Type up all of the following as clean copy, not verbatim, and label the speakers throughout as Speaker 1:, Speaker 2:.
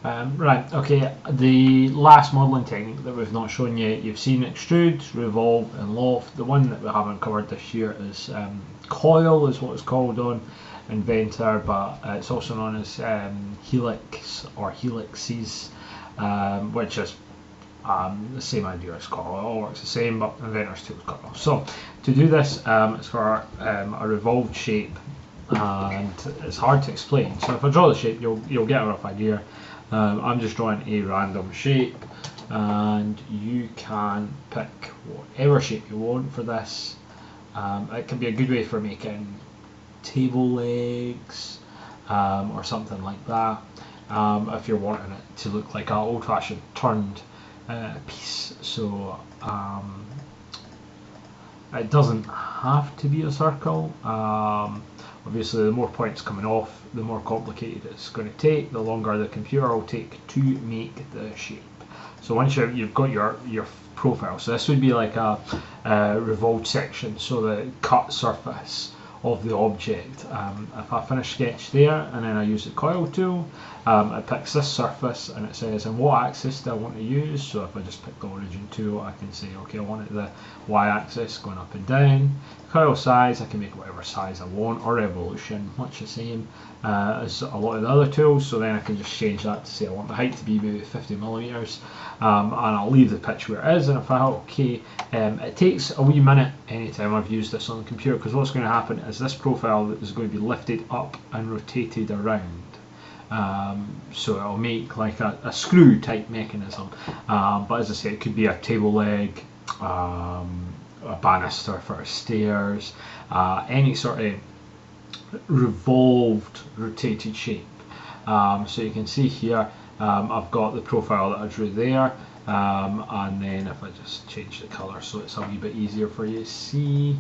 Speaker 1: Right, okay, the last modelling technique that we've not shown yet, you've seen extrude, revolve and loft. The one that we haven't covered this year is Coil, is what it's called on Inventor, but it's also known as Helix or Helices, which is the same idea as Coil. It all works the same, but Inventor's tool is Coil. So to do this, it's for a revolved shape, and it's hard to explain. So if I draw the shape, you'll get a rough idea. I'm just drawing a random shape, and you can pick whatever shape you want for this. It can be a good way for making table legs or something like that, if you're wanting it to look like an old-fashioned turned piece. So it doesn't have to be a circle. Obviously, the more points coming off, the more complicated it's going to take, the longer the computer will take to make the shape. So once you've got your profile, so this would be like a revolved section, so the cut surface of the object. If I finish sketch there and then I use the coil tool, it picks this surface and it says in what axis do I want to use. So if I just pick the origin tool, I can say okay, I want it the y-axis going up and down. Coil size, I can make whatever size I want, or revolution, much the same as a lot of the other tools. So then I can just change that to say I want the height to be maybe 50 millimeters, and I'll leave the pitch where it is. And if I hit OK, it takes a wee minute anytime I've used this on the computer, because what's going to happen is this profile is going to be lifted up and rotated around. So it'll make like a screw type mechanism, but as I say, it could be a table leg, a banister for stairs, any sort of revolved rotated shape. So you can see here I've got the profile that I drew there, and then if I just change the colour so it's a wee bit easier for you to see.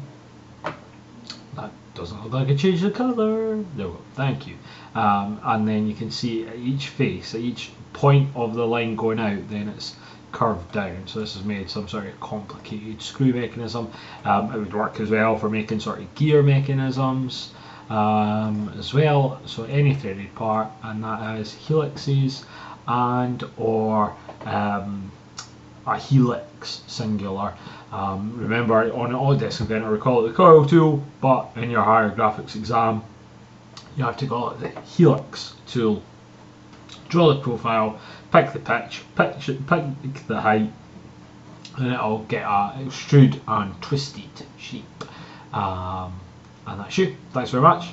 Speaker 1: That doesn't look like I changed the colour. There we go, thank you. And then you can see at each face, at each point of the line going out, then it's curved down. So this has made some sort of complicated screw mechanism. It would work as well for making sort of gear mechanisms as well. So any threaded part, and that is helices and or a helix singular. Remember, on Autodesk Inventor we call it the coil tool, but in your higher graphics exam you have to call it the helix tool. Draw the profile, pick the pitch, pick the height, and it'll get a extrude and twisted shape. And that's you. Thanks very much.